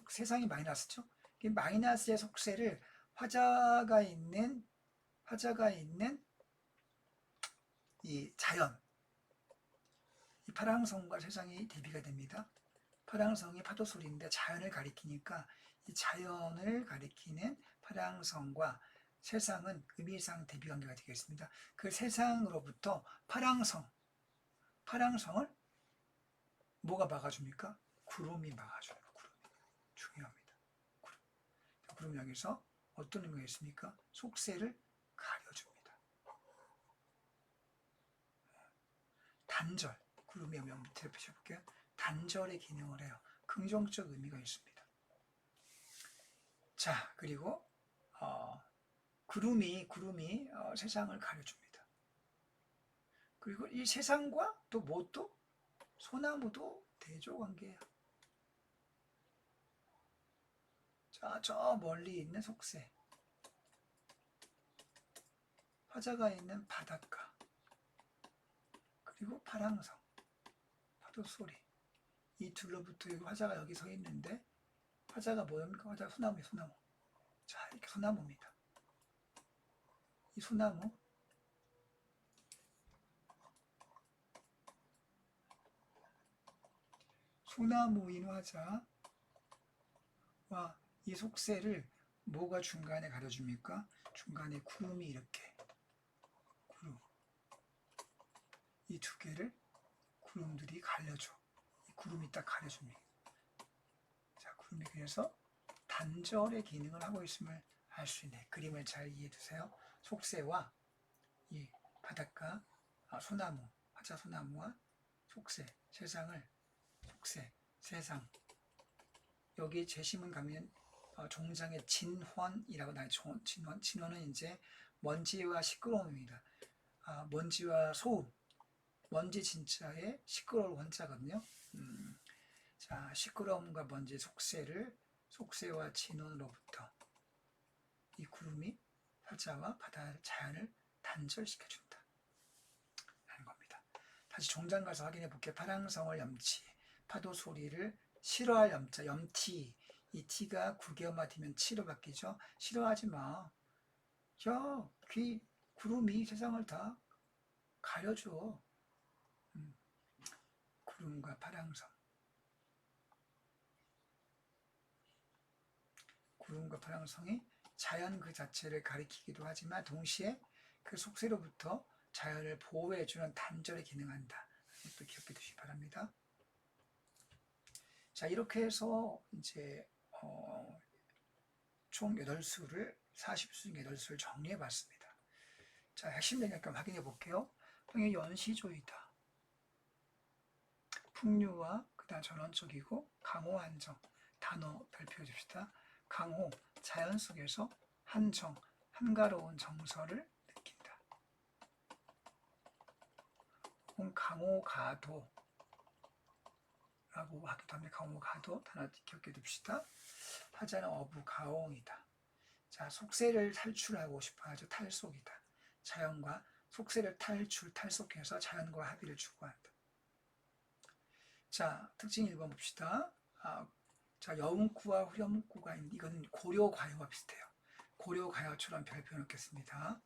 Speaker 1: 세상이 마이너스죠. 이 마이너스의 속세를 화자가 있는 이 자연, 이 파랑성과 세상이 대비가 됩니다. 파랑성이 파도 소리인데 자연을 가리키니까 이 자연을 가리키는 파랑성과 세상은 의미상 대비 관계가 되겠습니다. 그 세상으로부터 파랑성을 뭐가 막아줍니까? 구름이 막아줘요. 구름이 중요합니다. 구름 여기서 어떤 의미가 있습니까? 속세를 가려줍니다. 단절, 구름이 오면 밑에 펴볼게요. 단절의 기능을 해요. 긍정적 의미가 있습니다. 자, 그리고 구름이 세상을 가려줍니다. 그리고 이 세상과 또 뭣도 소나무도 대조관계예요. 자, 저 멀리 있는 속세, 화자가 있는 바닷가, 그리고 파랑성, 파도 소리, 이 둘로부터 화자가 여기 서 있는데 화자가 뭐입니까? 화자가 소나무예요. 소나무. 자, 이렇게 소나무입니다. 이 소나무인 화자와 이 속세를 뭐가 중간에 가려줍니까? 중간에 구름이 이렇게, 구름, 이 두 개를 구름들이 가려줘. 이 구름이 딱 가려줍니다. 자, 구름이 그래서 단절의 기능을 하고 있음을 알 수 있네. 그림을 잘 이해해 두세요. 속세와 이 바닷가, 소나무, 화자 소나무와 속세, 세상을, 속세, 세상. 여기 제시문 가면 종장의 진헌이라고 나와요. 진헌은 이제 먼지와 시끄러움입니다. 먼지와 소음, 먼지 진짜의 시끄러울 원자거든요. 자, 시끄러움과 먼지 속세와 진원으로부터 이 구름이 화자와 바다 자연을 단절시켜준다 라는 겁니다. 다시 종장 가서 확인해 볼게요. 파랑성을 염치, 파도 소리를 싫어할 염자, 염티, 이 티가 구개어마 뒤면 치로 바뀌죠. 싫어하지 마. 야, 구름이 세상을 다 가려줘. 구름과 파랑성. 구름과 파랑성이 자연 그 자체를 가리키기도 하지만 동시에 그 속세로부터 자연을 보호해주는 단절에 기능한다. 이것도 기억해 두시기 바랍니다. 자, 이렇게 해서 이제 총 8수를 40수 중 8수를 정리해 봤습니다. 자, 핵심 영역감 확인해 볼게요. 평의 연시조이다. 풍류와 그다음 전원적이고 강호 한정 단어 발표해 줍시다. 강호 자연 속에서 한정 한가로운 정서를 느낀다. 혹은 강호가도 라고 하기도 합니다. 강호가도 단어 기억해 둡시다. 화자는 어부가옹이다. 자, 속세를 탈출하고 싶어 하죠. 탈속이다. 자연과 속세를 탈속해서 자연과 합의를 추구한다. 자, 특징 1번 봅시다. 자, 여문구와 후렴구가 있는, 이건 고려과요와 비슷해요. 고려과요처럼 별표 넣겠습니다.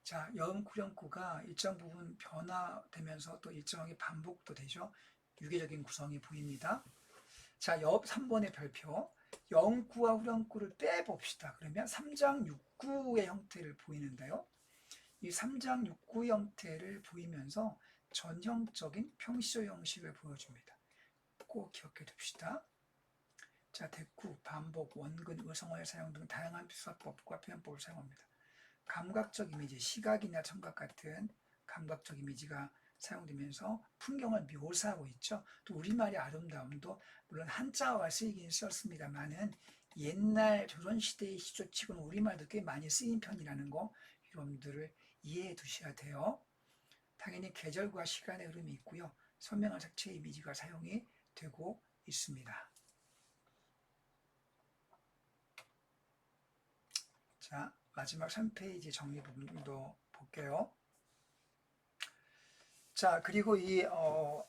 Speaker 1: 자, 여문구, 후렴구가 일정 부분 변화되면서 또 일정하게 반복도 되죠. 유계적인 구성이 보입니다. 자, 3번의 별표. 여문구와 후렴구를 빼봅시다. 그러면 3장 6구의 형태를 보이는데요. 이 3장 6구 형태를 보이면서 전형적인 평시조 형식을 보여줍니다. 꼭 기억해 둡시다. 자, 대꾸, 반복, 원근, 의성어의 사용 등 다양한 수사법과 표현법을 사용합니다. 감각적 이미지, 시각이나 청각 같은 감각적 이미지가 사용되면서 풍경을 묘사하고 있죠. 또 우리말의 아름다움도 물론 한자어가 쓰이긴 썼습니다만은 옛날 조선시대의 시조치고는 우리말도 꽤 많이 쓰인 편이라는 거 여러분들을 이해해 두셔야 돼요. 당연히 계절과 시간의 흐름이 있고요. 선명한 색채 이미지가 사용이 되고 있습니다. 자, 마지막 3페이지 정리 부분도 볼게요. 자, 그리고 이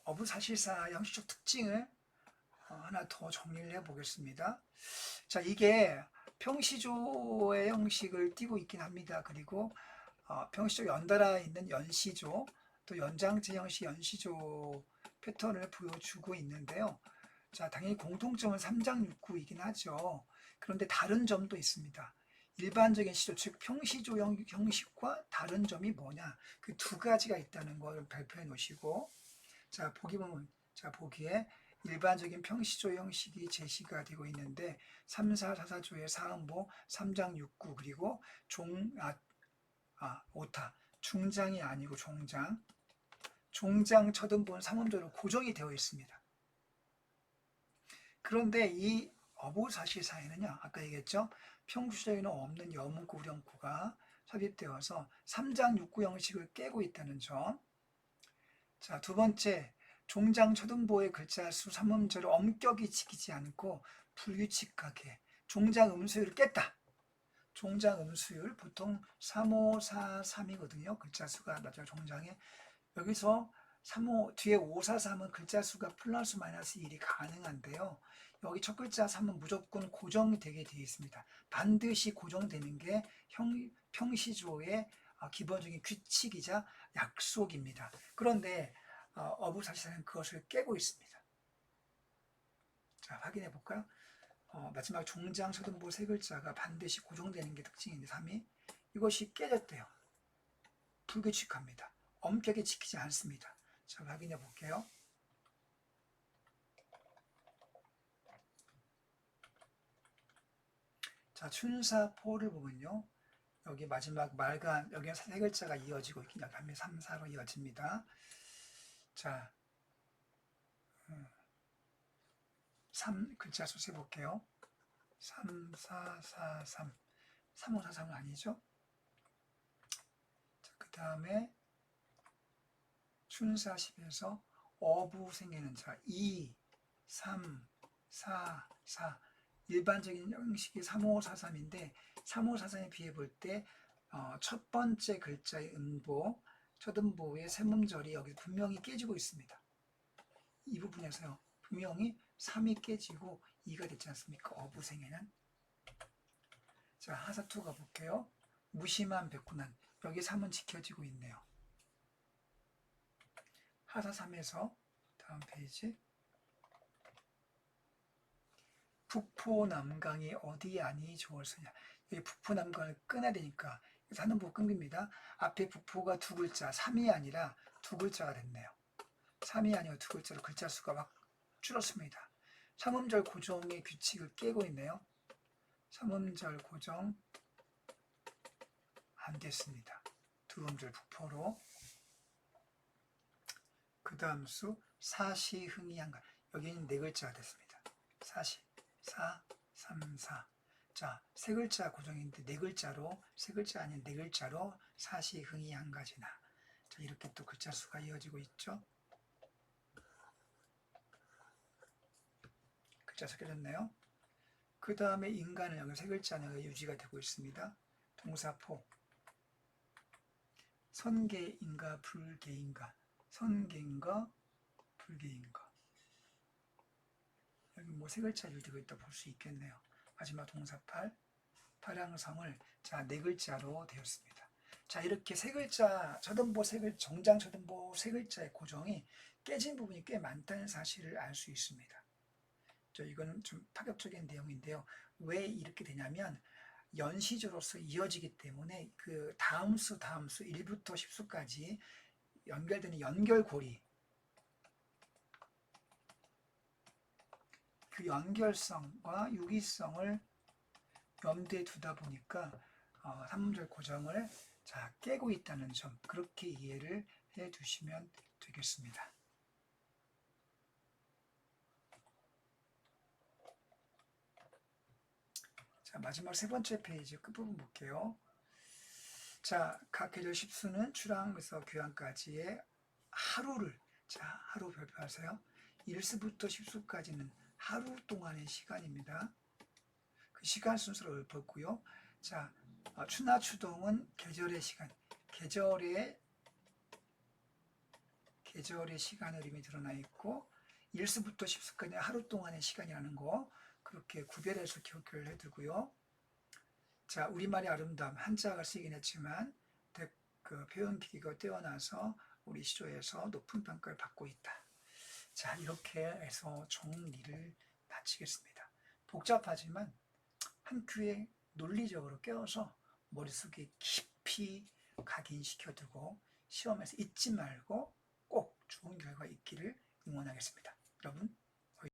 Speaker 1: 어부사실사 형식적 특징을 하나 더 정리를 해보겠습니다. 자, 이게 평시조의 형식을 띠고 있긴 합니다. 그리고 평시조 연달아 있는 연시조, 또 연장제 형식 연시조 패턴을 보여주고 있는데요. 자, 당연히 공통점은 3장 6구이긴 하죠. 그런데 다른 점도 있습니다. 일반적인 시조, 즉 평시조 형식과 다른 점이 뭐냐, 그 두 가지가 있다는 걸 발표해 놓으시고, 자, 보기에 일반적인 평시조 형식이 제시가 되고 있는데 3, 4, 4, 4조의 사음보, 3장 6구, 그리고 오타, 중장이 아니고 종장, 종장 처등보는 삼음절로 고정이 되어 있습니다. 그런데 이 어부사시사에는요, 아까 얘기했죠, 평시적에는 없는 여문구 우령구가 삽입되어서 3장 6구 형식을 깨고 있다는 점. 자, 두 번째, 종장 처등보의 글자 수 삼음절을 엄격히 지키지 않고 불규칙하게 종장 음수율을 깼다. 종장 음수율 보통 3, 5, 4, 3이거든요. 글자 수가 나중에 종장에. 여기서 3, 5, 뒤에 5, 4, 3은 글자 수가 플러스 마이너스 1이 가능한데요. 여기 첫 글자 3은 무조건 고정되게 되어 있습니다. 반드시 고정되는 게 평시조의 기본적인 규칙이자 약속입니다. 그런데 어부사시사는 그것을 깨고 있습니다. 자, 확인해 볼까요? 마지막 종장 서등보 세 글자가 반드시 고정되는 게 특징인데 3이 이것이 깨졌대요. 불규칙합니다. 엄격히 지키지 않습니다. 자, 확인해 볼게요. 자, 춘사포를 보면요. 여기 마지막 말간 여기는 세 글자가 이어지고 있긴 합니다. 3, 4로 이어집니다. 자, 3 글자 수 세볼게요. 3, 4, 4, 3. 3, 5, 4, 3은 아니죠? 자, 그 다음에 춘사 10에서 어부 생기는 자 2, 3, 4, 4 일반적인 형식이 3, 5, 4, 3인데 3, 5, 4, 3에 비해 볼 때 첫 번째 글자의 음보, 첫음보의 세음절이 여기 분명히 깨지고 있습니다. 이 부분에서요. 분명히 3이 깨지고 2가 됐지 않습니까? 어부생에는. 자, 하사2 가볼게요. 무심한 백군한. 여기 3은 지켜지고 있네요. 하사3에서 다음 페이지. 북포남강이 어디 아니 좋을서냐. 여기 북포남강을 끊어야 되니까 하는 부 끊깁니다. 앞에 북포가 두 글자, 3이 아니라 두 글자가 됐네요. 3이 아니고 두 글자로 글자 수가 막 줄었습니다. 삼음절 고정의 규칙을 깨고 있네요. 삼음절 고정 안 됐습니다. 두 음절 북포로. 그 다음 수 사시흥이한가. 여기는 네 글자가 됐습니다. 사시 4, 3, 4. 자, 세 글자 고정인데 네 글자로, 세 글자 아닌 네 글자로 사시흥이 한 가지나. 자, 이렇게 또 글자 수가 이어지고 있죠. 글자 수 깨졌네요. 그 다음에 인간은 여기 세 글자는 유지가 되고 있습니다. 동사포. 선계인가 불계인가. 선계인가 불계인가. 여기 뭐 세 글자 유지가 있다 볼 수 있겠네요. 마지막 동사팔, 파랑성을 자, 네 글자로 되었습니다. 자, 이렇게 세 글자, 처등보 세 글자, 정장 처등보 세 글자의 고정이 깨진 부분이 꽤 많다는 사실을 알 수 있습니다. 이거는 좀 파격적인 내용인데요. 왜 이렇게 되냐면 연시조로서 이어지기 때문에 그 다음 수 1부터 10수까지 연결되는 연결고리, 그 연결성과 유기성을 염두에 두다 보니까 3음절 고정을 자, 깨고 있다는 점, 그렇게 이해를 해 두시면 되겠습니다. 자, 마지막 세 번째 페이지 끝부분 볼게요. 자, 각 계절 10수는 출항에서 귀환까지의 하루를, 자, 하루 별표하세요. 1수부터 10수까지는 하루 동안의 시간입니다. 그 시간 순서를 읊었고요. 자, 추나 추동은 계절의 시간, 계절의 시간의 이름이 드러나 있고 1수부터 10수까지 하루 동안의 시간이라는 거 그렇게 구별해서 기억을 해두고요. 자, 우리말의 아름다움 한자가 쓰이긴 했지만 그 표현 기기가 뛰어나서 우리 시조에서 높은 평가를 받고 있다. 자, 이렇게 해서 정리를 마치겠습니다. 복잡하지만 한 큐에 논리적으로 깨워서 머릿속에 깊이 각인시켜두고 시험에서 잊지 말고 꼭 좋은 결과 있기를 응원하겠습니다. 여러분